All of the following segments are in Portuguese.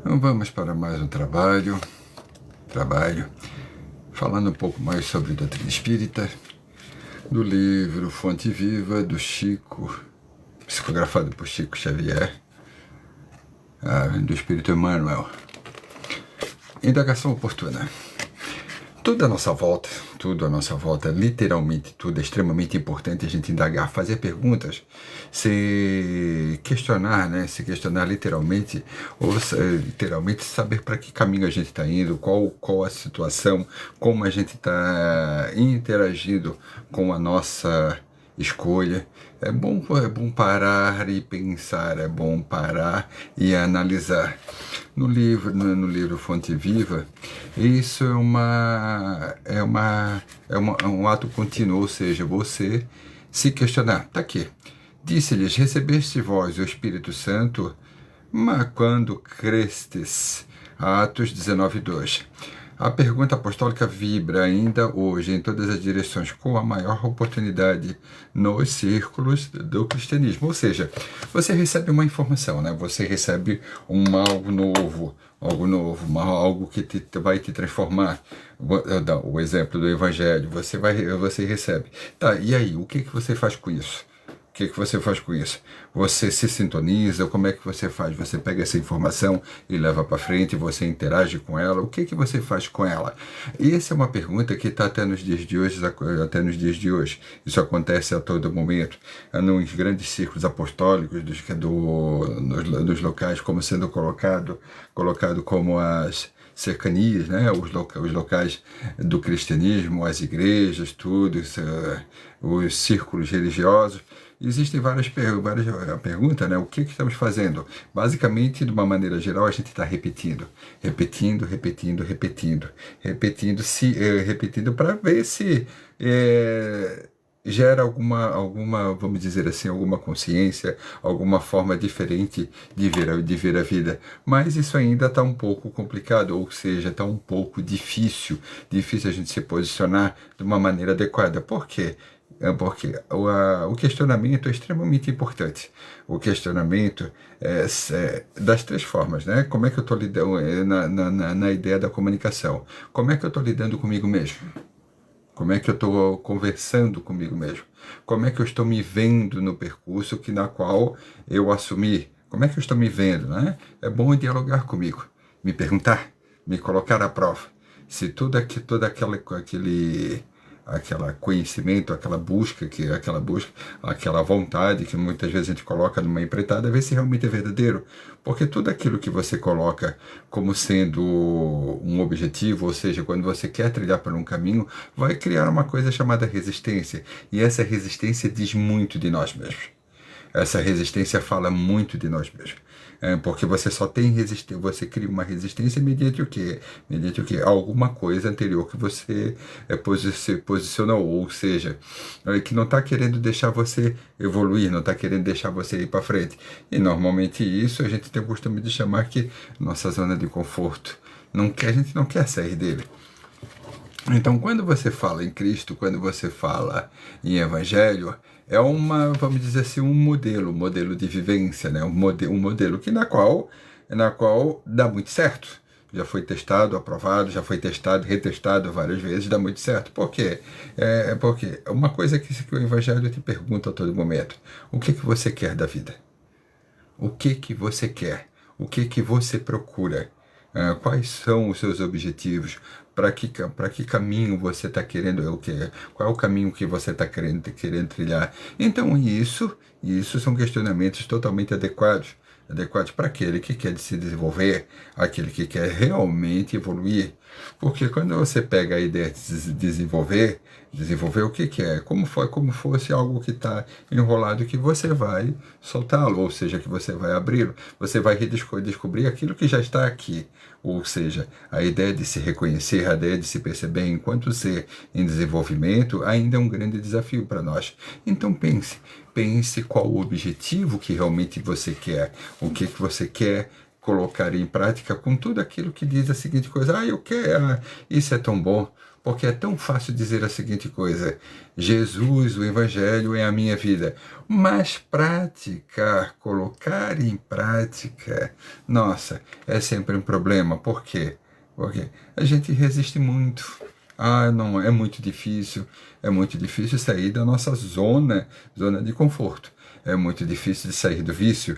Então vamos para mais um trabalho, falando um pouco mais sobre doutrina espírita, do livro Fonte Viva, do Chico, psicografado por Chico Xavier, do Espírito Emmanuel. Indagação oportuna. Tudo à nossa volta, literalmente tudo, é extremamente importante a gente indagar, fazer perguntas, se questionar literalmente, ou literalmente saber para que caminho a gente está indo, qual a situação, como a gente está interagindo com a nossa escolha. É bom parar e pensar, é bom parar e analisar. No livro Fonte Viva, isso é um ato contínuo, ou seja, você se questionar. Tá aqui. Disse-lhes: recebeste vós o Espírito Santo, mas quando crestes? Atos 19:2. A pergunta apostólica vibra ainda hoje em todas as direções, com a maior oportunidade nos círculos do cristianismo. Ou seja, você recebe uma informação, né? Você recebe algo novo, algo que vai te transformar. Eu dar o exemplo do Evangelho, você recebe. Tá, e aí, o que você faz com isso? O que você faz com isso? Você se sintoniza? Como é que você faz? Você pega essa informação e leva para frente, você interage com ela? O que você faz com ela? E essa é uma pergunta que está até nos dias de hoje. Isso acontece a todo momento, nos grandes círculos apostólicos, nos locais, como sendo colocado como as cercanias, né? Os locais do cristianismo, as igrejas, tudo, os círculos religiosos. Existem várias perguntas, né? O que estamos fazendo? Basicamente, de uma maneira geral, a gente está repetindo para ver se gera alguma, vamos dizer assim, alguma consciência, alguma forma diferente de ver a vida. Mas isso ainda está um pouco complicado, ou seja, está um pouco difícil a gente se posicionar de uma maneira adequada. Por quê? Porque o questionamento é extremamente importante. O questionamento é das três formas, né? Como é que eu estou lidando na ideia da comunicação? Como é que eu estou lidando comigo mesmo? Como é que eu estou conversando comigo mesmo? Como é que eu estou me vendo no percurso na qual eu assumi? Como é que eu estou me vendo, né? É bom dialogar comigo, me perguntar, me colocar à prova. Se aquele conhecimento, aquela vontade que muitas vezes a gente coloca numa empreitada, ver se realmente é verdadeiro. Porque tudo aquilo que você coloca como sendo um objetivo, ou seja, quando você quer trilhar por um caminho, vai criar uma coisa chamada resistência. E essa resistência diz muito de nós mesmos. Essa resistência fala muito de nós mesmos. Porque você só tem resistência, você cria uma resistência mediante o quê? Mediante o quê? Alguma coisa anterior que você posicionou, ou seja, que não está querendo deixar você evoluir, não está querendo deixar você ir para frente. E normalmente isso a gente tem o costume de chamar que nossa zona de conforto. A gente não quer sair dele. Então, quando você fala em Cristo, quando você fala em Evangelho, vamos dizer assim, um modelo de vivência, né? Um modelo na qual dá muito certo. Já foi testado, aprovado, já foi testado, retestado várias vezes, dá muito certo. Por quê? Porque uma coisa que o Evangelho te pergunta a todo momento: o que você quer da vida? O que você quer? O que você procura? Quais são os seus objetivos? Para que caminho você está querendo? Qual é o caminho que você está querendo trilhar? Então isso são questionamentos totalmente adequados para aquele que quer se desenvolver, aquele que quer realmente evoluir. Porque quando você pega a ideia de desenvolver o que é? Como fosse algo que está enrolado, que você vai soltá-lo, ou seja, que você vai abri-lo, você vai descobrir aquilo que já está aqui. Ou seja, a ideia de se reconhecer, a ideia de se perceber enquanto ser em desenvolvimento ainda é um grande desafio para nós. Então pense qual o objetivo que realmente você quer, o que você quer colocar em prática com tudo aquilo que diz a seguinte coisa: eu quero, isso é tão bom. Porque é tão fácil dizer a seguinte coisa: Jesus, o Evangelho é a minha vida. Mas praticar, colocar em prática, nossa, é sempre um problema. Por quê? Porque a gente resiste muito. Ah, não, é muito difícil sair da nossa zona de conforto. É muito difícil de sair do vício,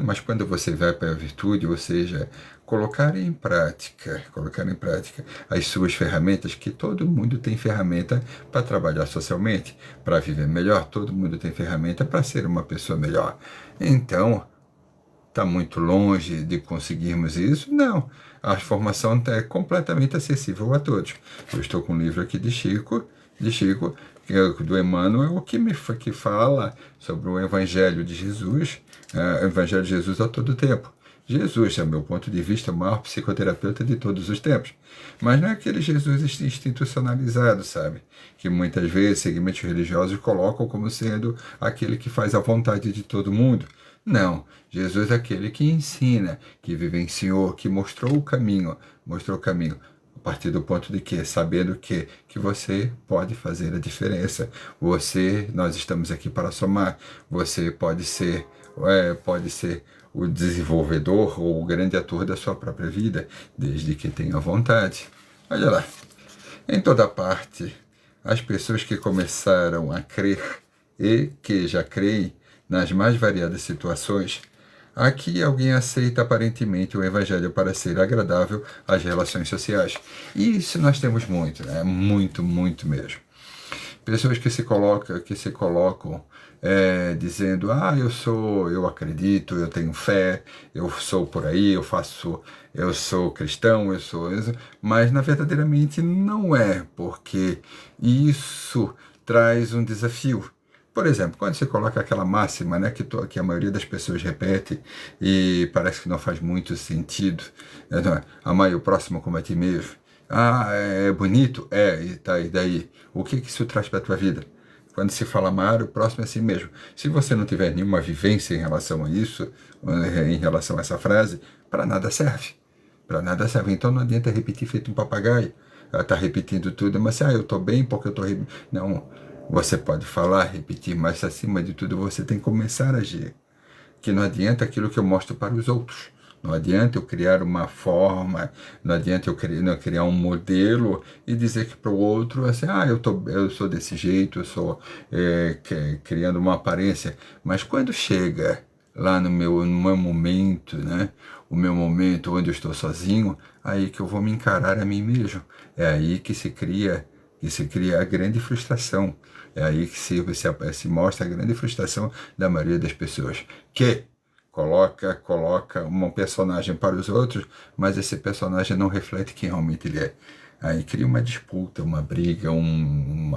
mas quando você vai para a virtude, ou seja, colocar em prática as suas ferramentas, que todo mundo tem ferramenta para trabalhar socialmente, para viver melhor, todo mundo tem ferramenta para ser uma pessoa melhor. Então, está muito longe de conseguirmos isso? Não. A formação é completamente acessível a todos. Eu estou com um livro aqui de Chico, do Emmanuel, que fala sobre o Evangelho de Jesus, o Evangelho de Jesus a todo tempo. Jesus, a meu ponto de vista, é o maior psicoterapeuta de todos os tempos. Mas não é aquele Jesus institucionalizado, sabe? Que muitas vezes segmentos religiosos colocam como sendo aquele que faz a vontade de todo mundo. Não, Jesus é aquele que ensina, que vivenciou, que mostrou o caminho, a partir do ponto de que, sabendo que você pode fazer a diferença. Nós estamos aqui para somar. Você pode ser o desenvolvedor ou o grande ator da sua própria vida, desde que tenha vontade. Olha lá, em toda parte, as pessoas que começaram a crer e que já creem nas mais variadas situações, aqui alguém aceita aparentemente o Evangelho para ser agradável às relações sociais. E isso nós temos muito, né? Muito, muito mesmo. Pessoas que se colocam dizendo, eu acredito, eu tenho fé, eu sou por aí, eu sou cristão, eu sou isso, mas verdadeiramente não é, porque isso traz um desafio. Por exemplo, quando você coloca aquela máxima, né, que a maioria das pessoas repete e parece que não faz muito sentido, amar o próximo como a ti mesmo. Ah, é bonito? E daí? O que isso traz para a tua vida? Quando se fala amar, o próximo é assim mesmo. Se você não tiver nenhuma vivência em relação a isso, em relação a essa frase, para nada serve. Para nada serve. Então não adianta repetir feito um papagaio. Ela está repetindo tudo, mas eu estou bem porque eu estou repetindo. Não, você pode falar, repetir, mas acima de tudo você tem que começar a agir. Que não adianta aquilo que eu mostro para os outros. Não adianta eu criar uma forma, não adianta eu criar um modelo e dizer que para o outro, assim, eu sou desse jeito, eu sou criando uma aparência. Mas quando chega lá no meu momento, né, o meu momento onde eu estou sozinho, aí que eu vou me encarar a mim mesmo. É aí que se cria a grande frustração. É aí que se mostra a grande frustração da maioria das pessoas. Que coloca um personagem para os outros, mas esse personagem não reflete quem realmente ele é. Aí cria uma disputa, uma briga, um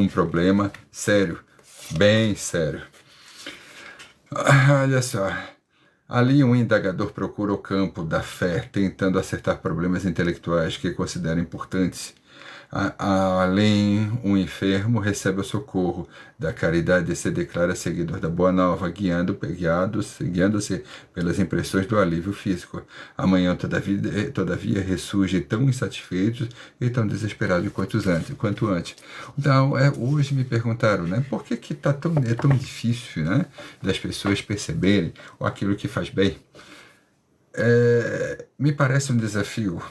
problema sério, bem sério. Olha só, ali um indagador procura o campo da fé, tentando acertar problemas intelectuais que considera importantes. Além, um enfermo recebe o socorro da caridade e se declara seguidor da Boa Nova, guiando-se pelas impressões do alívio físico. Amanhã, todavia, ressurge tão insatisfeitos e tão desesperados quanto antes. Então, hoje me perguntaram, né, por que é tão difícil, né, das pessoas perceberem aquilo que faz bem? Me parece um desafio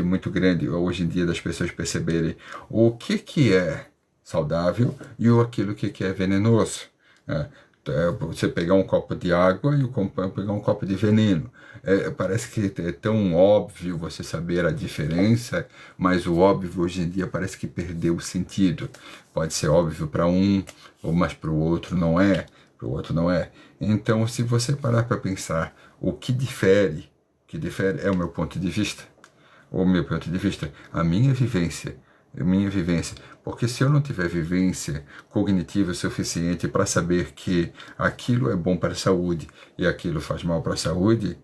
muito grande hoje em dia das pessoas perceberem o que é saudável e aquilo que é venenoso. Você pegar um copo de água e pegar um copo de veneno. Parece que é tão óbvio você saber a diferença, mas o óbvio hoje em dia parece que perdeu o sentido. Pode ser óbvio para um, mas para o outro não é. Então, se você parar para pensar, o que difere é o meu ponto de vista. A minha vivência. Porque se eu não tiver vivência cognitiva suficiente para saber que aquilo é bom para a saúde e aquilo faz mal para a saúde,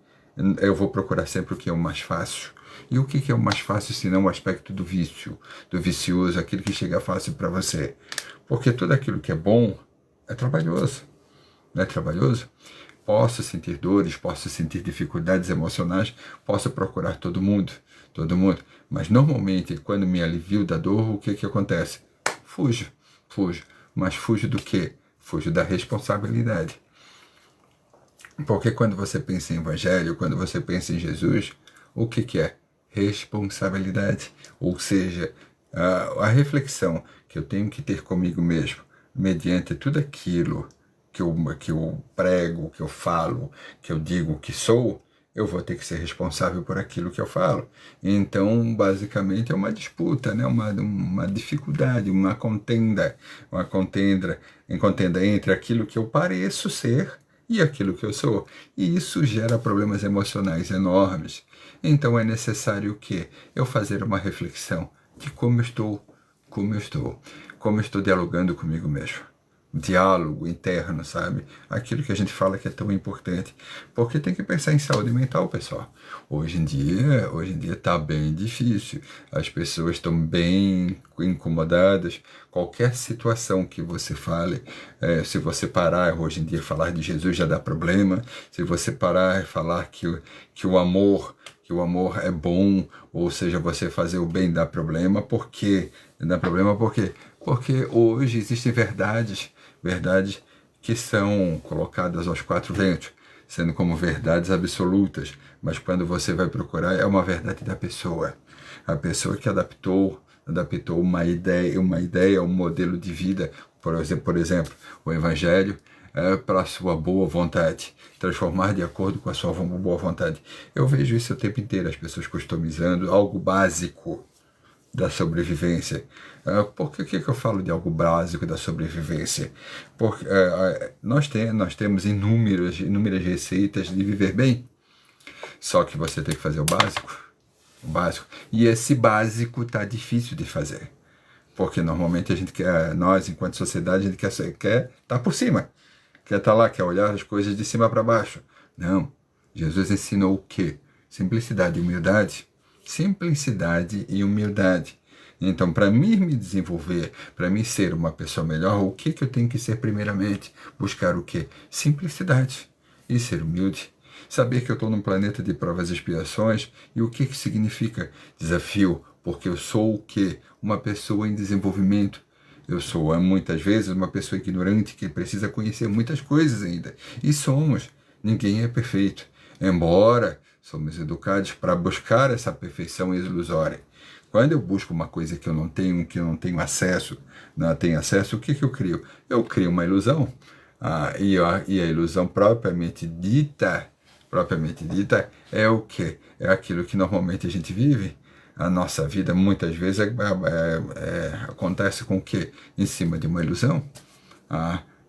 eu vou procurar sempre o que é o mais fácil. E o que é o mais fácil, se não o aspecto do vício, do vicioso, aquilo que chega fácil para você? Porque tudo aquilo que é bom é trabalhoso. Não é trabalhoso? Posso sentir dores, posso sentir dificuldades emocionais, posso procurar todo mundo. Mas normalmente, quando me alivio da dor, o que acontece? Fujo. Mas fujo do quê? Fujo da responsabilidade. Porque quando você pensa em Evangelho, quando você pensa em Jesus, o que é? Responsabilidade. Ou seja, a reflexão que eu tenho que ter comigo mesmo, mediante tudo aquilo que eu prego, que eu falo, que eu digo que sou, eu vou ter que ser responsável por aquilo que eu falo. Então, basicamente, é uma disputa, né? uma dificuldade, uma contenda entre aquilo que eu pareço ser e aquilo que eu sou. E isso gera problemas emocionais enormes. Então, é necessário que eu fazer uma reflexão de como eu estou dialogando comigo mesmo. Diálogo interno, sabe? Aquilo que a gente fala que é tão importante. Porque tem que pensar em saúde mental, pessoal. Hoje em dia tá bem difícil. As pessoas estão bem incomodadas. Qualquer situação que você fale, se você parar hoje em dia falar de Jesus já dá problema. Se você parar e falar que o amor é bom, ou seja, você fazer o bem dá problema. Por quê? Dá problema por quê? Porque hoje existem verdades que são colocadas aos quatro ventos, sendo como verdades absolutas, mas quando você vai procurar, é uma verdade da pessoa. A pessoa que adaptou uma ideia, um modelo de vida, por exemplo, o Evangelho, para a sua boa vontade, transformar de acordo com a sua boa vontade. Eu vejo isso o tempo inteiro, as pessoas customizando algo básico da sobrevivência. Por que eu falo de algo básico da sobrevivência? Porque nós temos inúmeras receitas de viver bem, só que você tem que fazer o básico. E esse básico tá difícil de fazer, porque normalmente nós, enquanto sociedade, a gente quer estar por cima, quer estar lá, quer olhar as coisas de cima para baixo. Não. Jesus ensinou o quê? Simplicidade e humildade. Simplicidade e humildade. Então, para mim me desenvolver, para mim ser uma pessoa melhor, o que eu tenho que ser primeiramente? Buscar o quê? Simplicidade e ser humilde. Saber que eu estou num planeta de provas e expiações e o que significa desafio, porque eu sou o quê? Uma pessoa em desenvolvimento. Eu sou, muitas vezes, uma pessoa ignorante que precisa conhecer muitas coisas ainda. E somos. Ninguém é perfeito. Embora somos educados para buscar essa perfeição ilusória. Quando eu busco uma coisa que eu não tenho acesso, o que eu crio? Eu crio uma ilusão. E a ilusão propriamente dita é o quê? É aquilo que normalmente a gente vive. A nossa vida muitas vezes acontece com o quê? Em cima de uma ilusão.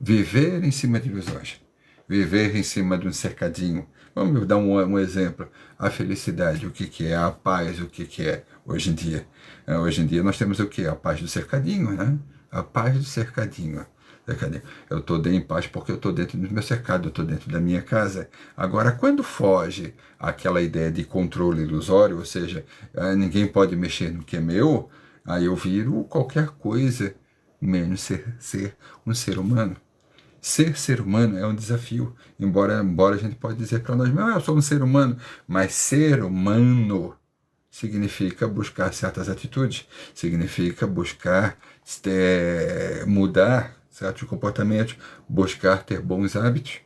Viver em cima de ilusões. Viver em cima de um cercadinho. Vamos dar um exemplo. A felicidade, o que é? A paz, o que é hoje em dia? Hoje em dia nós temos o que? A paz do cercadinho, né? A paz do cercadinho. Eu estou em paz porque eu estou dentro do meu cercado, eu estou dentro da minha casa. Agora, quando foge aquela ideia de controle ilusório, ou seja, ninguém pode mexer no que é meu, aí eu viro qualquer coisa, menos ser um ser humano. Ser humano é um desafio, embora a gente pode dizer para nós, eu sou um ser humano, mas ser humano significa buscar certas atitudes, significa buscar mudar certos comportamentos, buscar ter bons hábitos.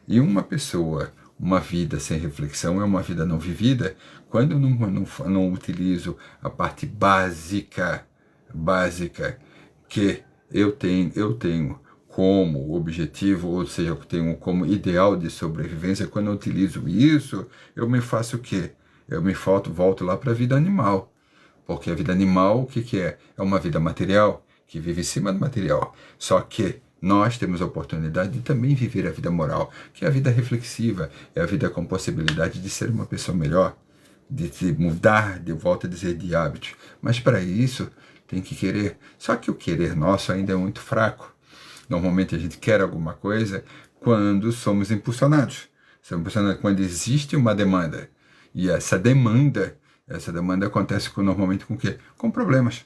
E uma vida sem reflexão é uma vida não vivida. Quando eu não utilizo a parte básica que eu tenho como objetivo, ou seja, eu tenho como ideal de sobrevivência, quando eu utilizo isso, eu me faço o quê? Eu volto lá para a vida animal. Porque a vida animal, o que é? É uma vida material, que vive em cima do material. Só que nós temos a oportunidade de também viver a vida moral, que é a vida reflexiva, é a vida com possibilidade de ser uma pessoa melhor, de se mudar, de volta a dizer, de hábitos. Mas para isso, tem que querer. Só que o querer nosso ainda é muito fraco. Normalmente a gente quer alguma coisa quando somos impulsionados. Quando existe uma demanda. E essa demanda acontece normalmente com o quê? Com problemas.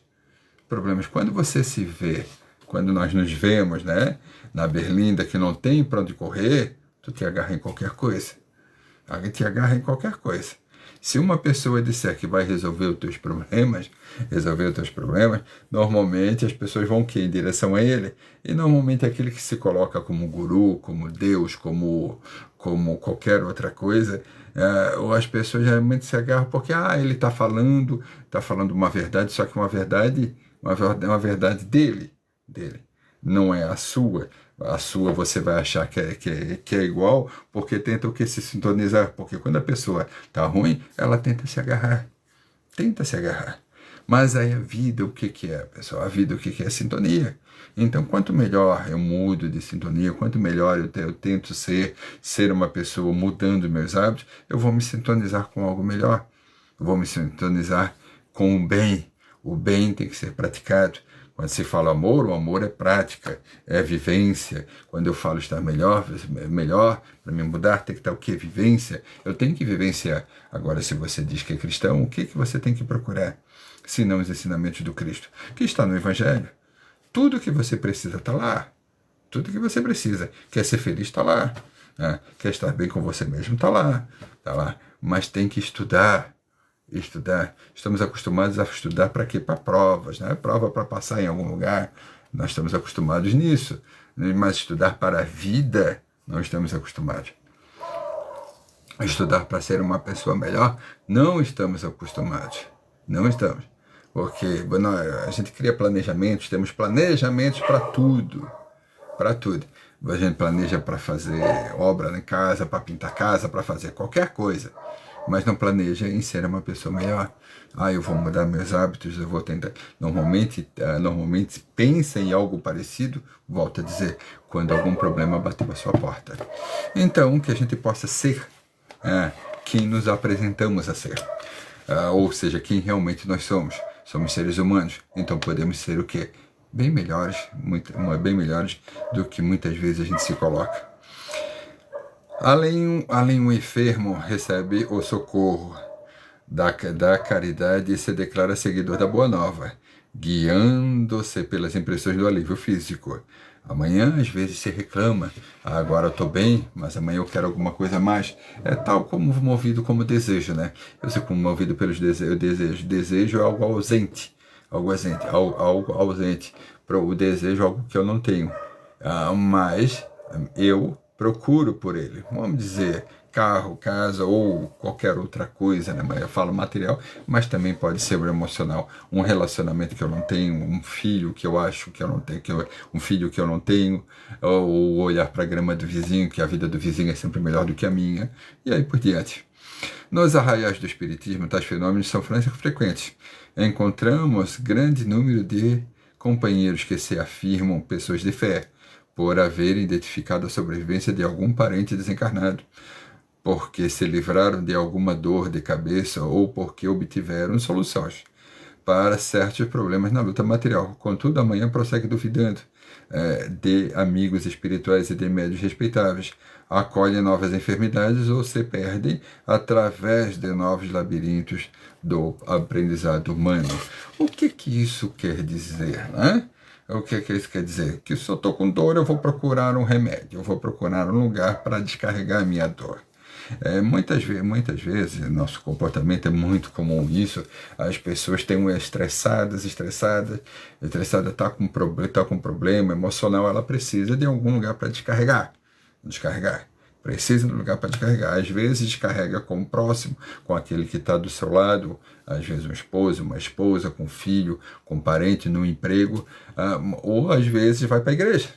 Quando você se vê quando nós nos vemos, né, na berlinda que não tem para onde correr, tu te agarra em qualquer coisa. Alguém te agarra em qualquer coisa. Se uma pessoa disser que vai resolver os teus problemas, normalmente as pessoas vão em direção a ele. E normalmente aquele que se coloca como guru, como Deus, como qualquer outra coisa, ou as pessoas geralmente se agarram porque ele está falando uma verdade, só que uma verdade dele. Não é a sua. A sua você vai achar que é igual, porque tenta o que? Se sintonizar. Porque quando a pessoa está ruim, ela tenta se agarrar. Mas aí a vida, o que é, pessoal? A vida, o que é? Sintonia. Então, quanto melhor eu mudo de sintonia, quanto melhor eu tento ser uma pessoa mudando meus hábitos, eu vou me sintonizar com algo melhor. Eu vou me sintonizar com o bem. O bem tem que ser praticado. Quando se fala amor, o amor é prática, é vivência. Quando eu falo estar melhor, para me mudar tem que estar o quê? Vivência. Eu tenho que vivenciar. Agora, se você diz que é cristão, o que você tem que procurar? Se não os ensinamentos do Cristo, que está no Evangelho. Tudo que você precisa está lá. Tudo que você precisa. Quer ser feliz, está lá. Quer estar bem com você mesmo, está lá. Mas tem que estudar. Estamos acostumados a estudar para quê? Para provas, né? Prova para passar em algum lugar. Nós estamos acostumados nisso. Mas estudar para a vida, não estamos acostumados. Estudar para ser uma pessoa melhor, não estamos acostumados. Não estamos. Porque a gente cria planejamentos, temos planejamentos para tudo. Para tudo. A gente planeja para fazer obra em casa, para pintar casa, para fazer qualquer coisa. Mas não planeja em ser uma pessoa melhor. Eu vou mudar meus hábitos, eu vou tentar. Normalmente pensa em algo parecido, volta a dizer, quando algum problema bateu a sua porta. Então, que a gente possa ser quem nos apresentamos a ser. Ou seja, quem realmente nós somos. Somos seres humanos, então podemos ser o quê? Bem melhores do que muitas vezes a gente se coloca. Além o enfermo recebe o socorro da caridade e se declara seguidor da Boa Nova, guiando-se pelas impressões do alívio físico. Amanhã, às vezes, se reclama, agora eu estou bem, mas amanhã eu quero alguma coisa a mais. É tal como movido como desejo, né? Eu sou movido pelos desejos. Desejo é algo ausente. Algo ausente. O desejo é algo que eu não tenho. Mas eu procuro por ele. Vamos dizer, carro, casa ou qualquer outra coisa, né? Eu falo material, mas também pode ser o emocional. Um relacionamento que eu não tenho, um filho que eu acho que eu não tenho, um filho que eu não tenho, ou olhar para a grama do vizinho, que a vida do vizinho é sempre melhor do que a minha, e aí por diante. Nos arraiais do Espiritismo, tais fenômenos são frequentes. Encontramos grande número de companheiros que se afirmam pessoas de fé, por haverem identificado a sobrevivência de algum parente desencarnado, porque se livraram de alguma dor de cabeça ou porque obtiveram soluções para certos problemas na luta material. Contudo, amanhã prossegue duvidando de amigos espirituais e de médios respeitáveis, acolhem novas enfermidades ou se perdem através de novos labirintos do aprendizado humano. O que isso quer dizer, né? O que isso quer dizer? Que se eu estou com dor, eu vou procurar um remédio, eu vou procurar um lugar para descarregar a minha dor. Muitas vezes, nosso comportamento é muito comum isso, as pessoas estão estressadas, está com problema emocional, ela precisa de algum lugar para descarregar. Precisa de um lugar para descarregar. Às vezes descarrega com o próximo, com aquele que está do seu lado, às vezes um esposo, uma esposa, com um filho, com um parente no emprego, ou às vezes vai para a igreja.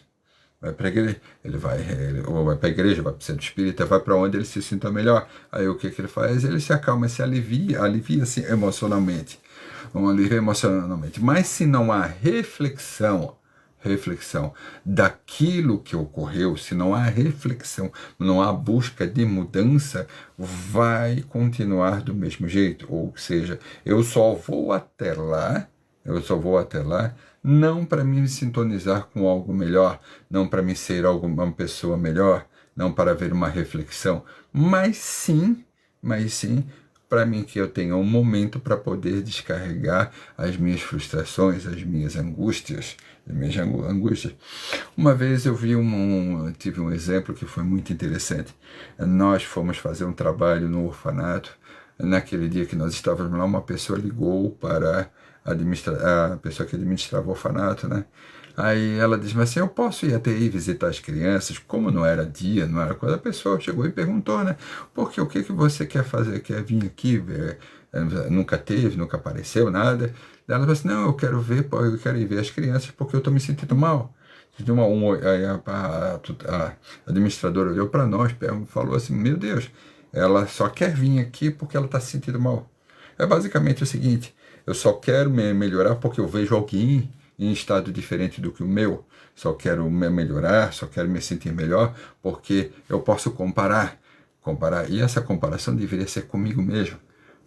Ou vai para a igreja, vai para o centro espírita, vai para onde ele se sinta melhor. Aí o que ele faz? Ele se acalma, se alivia-se emocionalmente. Mas se não há reflexão daquilo que ocorreu, se não há reflexão, não há busca de mudança, vai continuar do mesmo jeito. Ou seja, eu só vou até lá, não para me sintonizar com algo melhor, não para me ser uma pessoa melhor, não para ver uma reflexão, mas sim para mim que eu tenha um momento para poder descarregar as minhas frustrações, as minhas angústias, Uma vez eu vi tive um exemplo que foi muito interessante. Nós fomos fazer um trabalho no orfanato. Naquele dia que nós estávamos lá, uma pessoa ligou para a pessoa que administrava o orfanato, né? Aí ela disse, mas assim, eu posso ir até aí visitar as crianças? Como não era dia, não era coisa, a pessoa chegou e perguntou, né? Porque o que que você quer fazer? Quer vir aqui ver? Nunca teve, nunca apareceu, nada. Ela falou assim, não, eu quero ir ver as crianças porque eu estou me sentindo mal. Aí a administradora olhou para nós e falou assim, meu Deus, ela só quer vir aqui porque ela está se sentindo mal. É basicamente o seguinte, eu só quero me melhorar porque eu vejo alguém em estado diferente do que o meu. Só quero me melhorar, só quero me sentir melhor porque eu posso comparar. E essa comparação deveria ser comigo mesmo.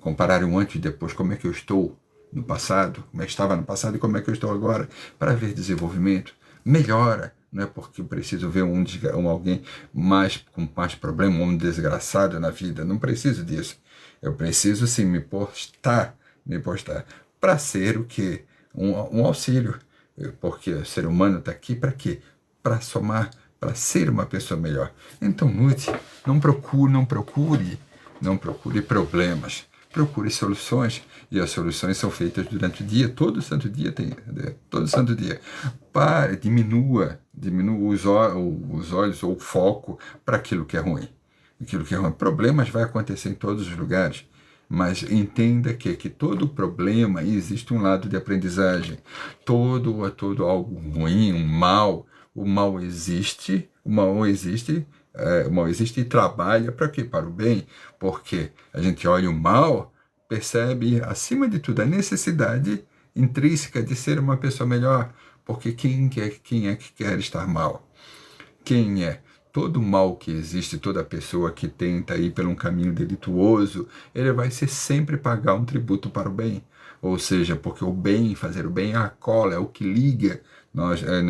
Comparar o antes e depois, como é que eu estou no passado, como é que estava no passado e como é que eu estou agora, para ver desenvolvimento. Melhora, não é porque eu preciso ver alguém com mais problema, um homem desgraçado na vida, não preciso disso. Eu preciso sim me postar para ser o quê? Um auxílio, porque o ser humano está aqui para quê? Para somar, para ser uma pessoa melhor. Então lute, não procure problemas, procure soluções, e as soluções são feitas durante o dia, todo santo dia. Diminua os olhos ou o foco para aquilo que é ruim. Problemas vai acontecer em todos os lugares, mas entenda que todo problema existe um lado de aprendizagem. Todo algo ruim, o mal existe e trabalha para quê? Para o bem, porque a gente olha o mal, percebe, acima de tudo, a necessidade intrínseca de ser uma pessoa melhor, porque quem é que quer estar mal? Quem é? Todo mal que existe, toda pessoa que tenta ir por um caminho delituoso, ele vai sempre pagar um tributo para o bem. Ou seja, porque fazer o bem é a cola, é o que liga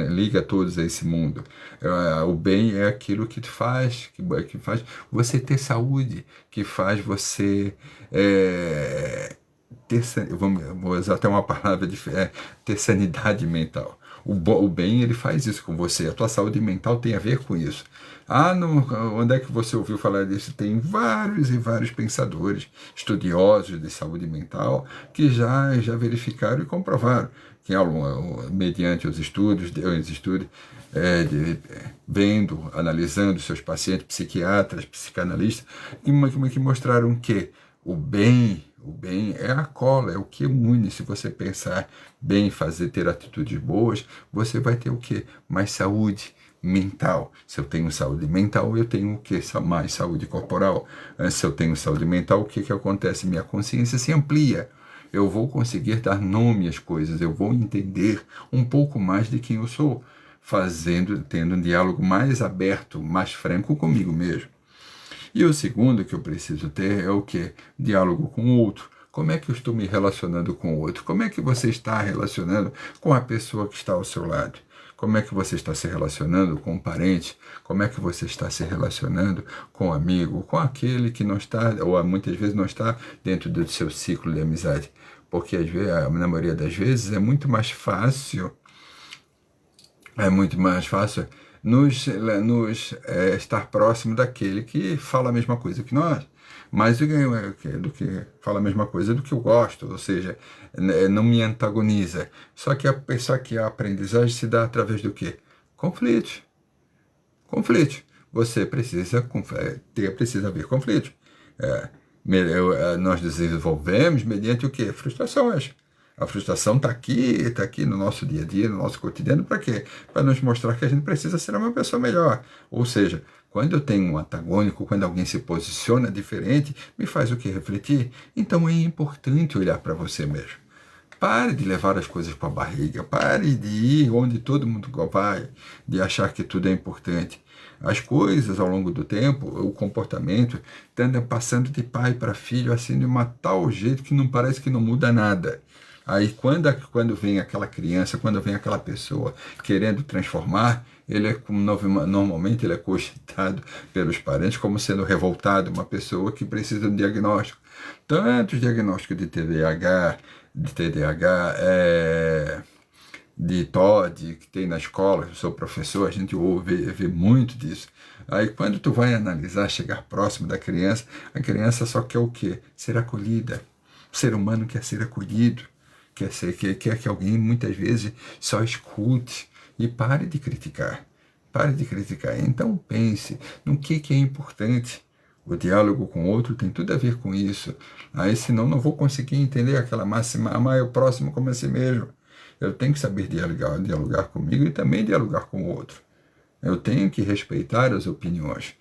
liga todos a esse mundo. O bem é aquilo que faz você ter saúde, que faz você vou usar até uma palavra ter sanidade mental. O bem, ele faz isso com você. A tua saúde mental tem a ver com isso. Onde é que você ouviu falar disso? Tem vários e vários pensadores, estudiosos de saúde mental, que já verificaram e comprovaram que, mediante os estudos, analisando seus pacientes, psiquiatras, psicanalistas, que mostraram que o bem é a cola, é o que une. Se você pensar bem, ter atitudes boas, você vai ter o quê? Mais saúde mental. Se eu tenho saúde mental, eu tenho o quê? Mais saúde corporal. Se eu tenho saúde mental, o que acontece? Minha consciência se amplia. Eu vou conseguir dar nome às coisas, eu vou entender um pouco mais de quem eu sou, tendo um diálogo mais aberto, mais franco comigo mesmo. E o segundo que eu preciso ter é o quê? Diálogo com o outro. Como é que eu estou me relacionando com o outro? Como é que você está relacionando com a pessoa que está ao seu lado? Como é que você está se relacionando com um parente? Como é que você está se relacionando com um amigo? Com aquele que não está, ou muitas vezes não está dentro do seu ciclo de amizade? Porque às vezes, na maioria das vezes é muito mais fácil estar próximo daquele que fala a mesma coisa que nós, mais do que fala a mesma coisa do que eu gosto, ou seja, não me antagoniza. Só que a aprendizagem se dá através do quê? Conflitos. Você precisa haver conflitos. Nós desenvolvemos mediante o quê? Frustrações. A frustração está aqui no nosso dia a dia, no nosso cotidiano, para quê? Para nos mostrar que a gente precisa ser uma pessoa melhor. Ou seja, quando eu tenho um antagônico, quando alguém se posiciona diferente, me faz o que? Refletir. Então é importante olhar para você mesmo. Pare de levar as coisas para a barriga, pare de ir onde todo mundo vai, de achar que tudo é importante. As coisas, ao longo do tempo, o comportamento, tendem passando de pai para filho, assim, de uma tal jeito que não parece que não muda nada. Aí quando vem aquela criança, quando vem aquela pessoa querendo transformar, ele é normalmente ele é cogitado pelos parentes como sendo revoltado, uma pessoa que precisa de um diagnóstico. Tanto diagnóstico de TDAH, de TOD, que tem na escola, eu sou professor, a gente vê muito disso. Aí quando tu vai analisar, chegar próximo da criança, a criança só quer o quê? Ser acolhida. O ser humano quer ser acolhido, quer que alguém muitas vezes só escute e pare de criticar. Pare de criticar. Então pense no que é importante. O diálogo com o outro tem tudo a ver com isso. Aí senão não vou conseguir entender aquela máxima, amar o próximo como a si mesmo. Eu tenho que saber dialogar comigo e também dialogar com o outro. Eu tenho que respeitar as opiniões.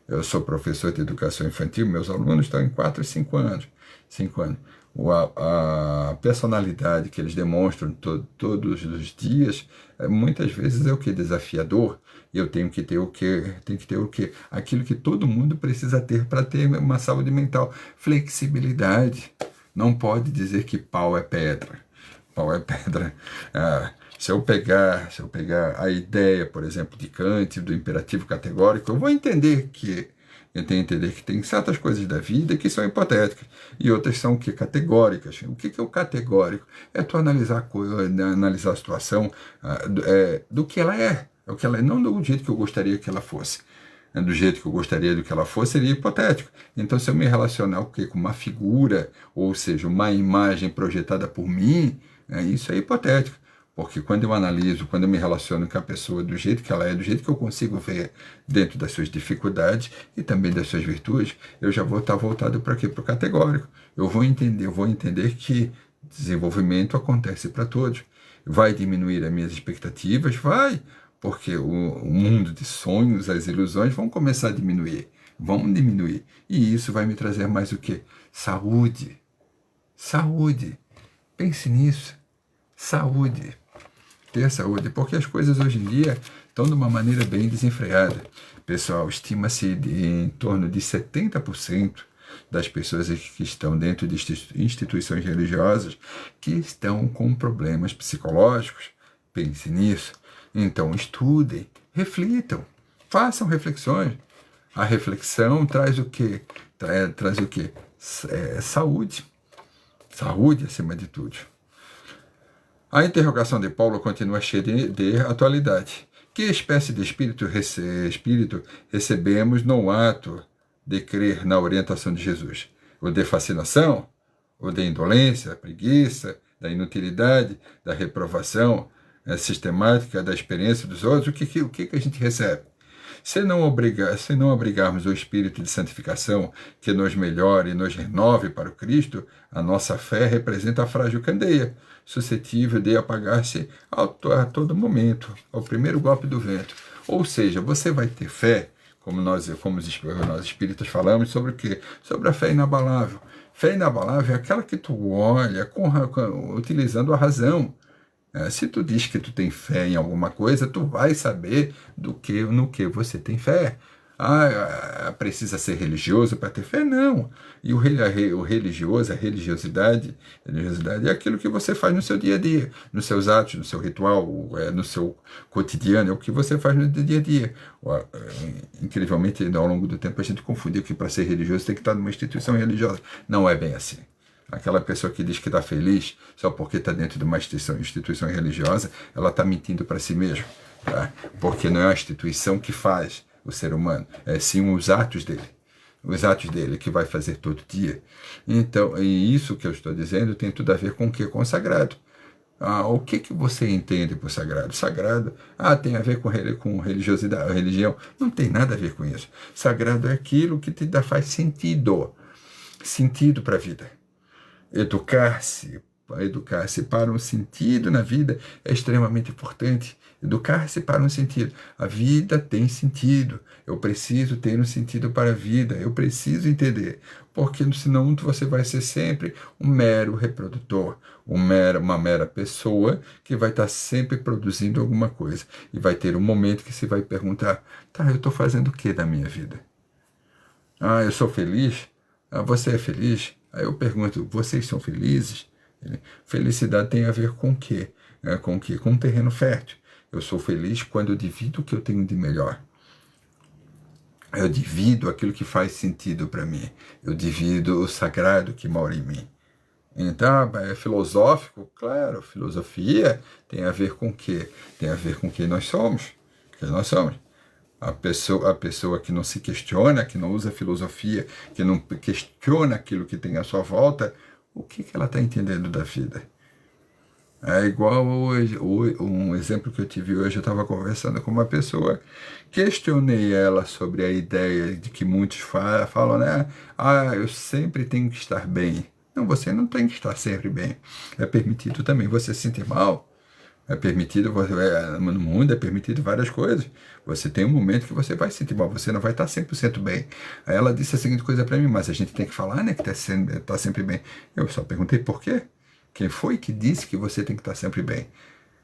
Eu sou professor de educação infantil, meus alunos estão em 4 e 5 anos. 5 anos. A personalidade que eles demonstram todos os dias, muitas vezes é o que? Desafiador. E eu tenho que ter o quê? Tem que ter o quê? Aquilo que todo mundo precisa ter para ter uma saúde mental. Flexibilidade. Não pode dizer que pau é pedra. Pau é pedra. Se eu pegar a ideia, por exemplo, de Kant, do imperativo categórico, eu vou entender que tem certas coisas da vida que são hipotéticas e outras são categóricas. O que é o categórico? É tu analisar a situação do que ela é. O que ela é, não do jeito que eu gostaria que ela fosse. Do jeito que eu gostaria de que ela fosse, seria hipotético. Então, se eu me relacionar com uma figura, ou seja, uma imagem projetada por mim, isso é hipotético. Porque quando eu analiso, quando eu me relaciono com a pessoa do jeito que ela é, do jeito que eu consigo ver dentro das suas dificuldades e também das suas virtudes, eu já vou estar voltado para quê? Para o categórico. Eu vou entender que desenvolvimento acontece para todos. Vai diminuir as minhas expectativas? Vai, porque o mundo de sonhos, as ilusões vão começar a diminuir. Vão diminuir. E isso vai me trazer mais o quê? Saúde. Saúde. Pense nisso. Saúde. Ter saúde, porque as coisas hoje em dia estão de uma maneira bem desenfreada. Pessoal, estima-se em torno de 70% das pessoas que estão dentro de instituições religiosas que estão com problemas psicológicos. Pense nisso. Então, estudem, reflitam, façam reflexões. A reflexão traz o quê? Traz o quê? Saúde. Saúde acima de tudo. A interrogação de Paulo continua cheia de atualidade. Que espécie de espírito recebemos no ato de crer na orientação de Jesus? O de fascinação? O de indolência, preguiça, da inutilidade, da reprovação sistemática da experiência dos outros? O que a gente recebe? Se não abrigarmos o espírito de santificação que nos melhore e nos renove para o Cristo, a nossa fé representa a frágil candeia, suscetível de apagar-se a todo momento, ao primeiro golpe do vento. Ou seja, você vai ter fé, como nós espíritas falamos, sobre o quê? Sobre a fé inabalável. Fé inabalável é aquela que tu olha utilizando a razão. Se tu diz que tu tem fé em alguma coisa, tu vai saber no que você tem fé. Precisa ser religioso para ter fé? Não. E o religioso, a religiosidade é aquilo que você faz no seu dia a dia, nos seus atos, no seu ritual, no seu cotidiano, é o que você faz no dia a dia. Incrivelmente, ao longo do tempo, a gente confundiu que para ser religioso tem que estar numa instituição religiosa. Não é bem assim. Aquela pessoa que diz que está feliz só porque está dentro de uma instituição religiosa, ela está mentindo para si mesma. Tá? Porque não é a instituição que faz o ser humano, é sim os atos dele. Os atos dele que vai fazer todo dia. Então, e isso que eu estou dizendo tem tudo a ver com o que? Com o sagrado. O que você entende por sagrado? Sagrado, tem a ver com religiosidade, religião. Não tem nada a ver com isso. Sagrado é aquilo que faz sentido para a vida. Educar-se para um sentido na vida é extremamente importante. Educar-se para um sentido. A vida tem sentido. Eu preciso ter um sentido para a vida. Eu preciso entender. Porque senão você vai ser sempre um mero reprodutor. Uma mera pessoa que vai estar sempre produzindo alguma coisa. E vai ter um momento que você vai perguntar, eu estou fazendo o que da minha vida? Eu sou feliz? Você é feliz? Aí eu pergunto, vocês são felizes? Felicidade tem a ver com o quê? Com o quê? Com um terreno fértil. Eu sou feliz quando eu divido o que eu tenho de melhor. Eu divido aquilo que faz sentido para mim. Eu divido o sagrado que mora em mim. Então, é filosófico? Claro, filosofia tem a ver com o quê? Tem a ver com quem nós somos. Quem nós somos. A pessoa que não se questiona, que não usa filosofia, que não questiona aquilo que tem à sua volta, o que ela está entendendo da vida? É igual hoje, um exemplo que eu tive hoje, eu estava conversando com uma pessoa, questionei ela sobre a ideia de que muitos falam, né? Ah, eu sempre tenho que estar bem. Não, você não tem que estar sempre bem. É permitido também você se sentir mal. É permitido, no mundo é permitido várias coisas. Você tem um momento que você vai se sentir mal, você não vai estar 100% bem. Aí ela disse a seguinte coisa para mim, mas a gente tem que falar, né, que tá sempre bem. Eu só perguntei por quê? Quem foi que disse que você tem que estar sempre bem?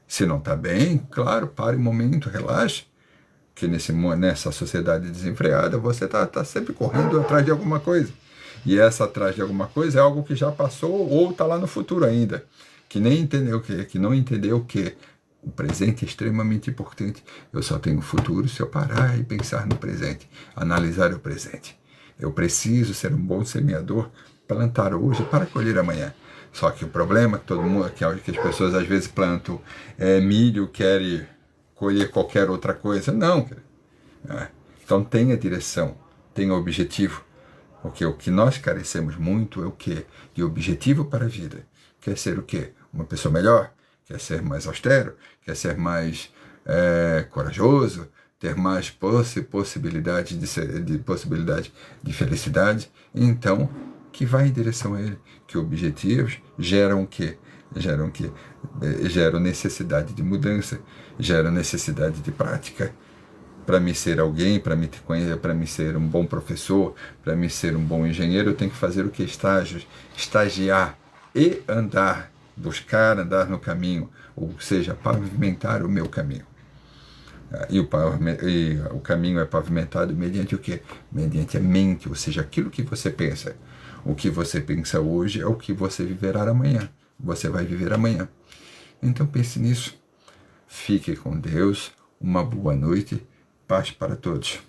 Se não está bem, claro, pare um momento, relaxe. Que nessa sociedade desenfreada, você está sempre correndo atrás de alguma coisa. E essa atrás de alguma coisa é algo que já passou ou está lá no futuro ainda. Que nem entendeu o quê? Que não entendeu o quê? O presente é extremamente importante. Eu só tenho futuro se eu parar e pensar no presente, analisar o presente. Eu preciso ser um bom semeador, plantar hoje para colher amanhã. Só que o problema é que todo mundo, que as pessoas às vezes plantam milho, querem colher qualquer outra coisa. Não, cara. Então tenha direção, tenha objetivo. Porque o que nós carecemos muito é o quê? De objetivo para a vida. Quer ser o quê? Uma pessoa melhor? Quer ser mais austero? Quer ser mais corajoso? Ter mais possibilidade de felicidade? Então, que vá em direção a ele. Que objetivos geram o quê? Geram o quê? Geram necessidade de mudança, geram necessidade de prática. Para me ser alguém, para me conhecer, para me ser um bom professor, para me ser um bom engenheiro, eu tenho que fazer o que? Estágios, estagiar e andar, buscar andar no caminho, ou seja, pavimentar o meu caminho. E o caminho é pavimentado mediante o quê? Mediante a mente, ou seja, aquilo que você pensa. O que você pensa hoje é o que você viverá amanhã. Você vai viver amanhã. Então pense nisso. Fique com Deus. Uma boa noite. Paz para todos.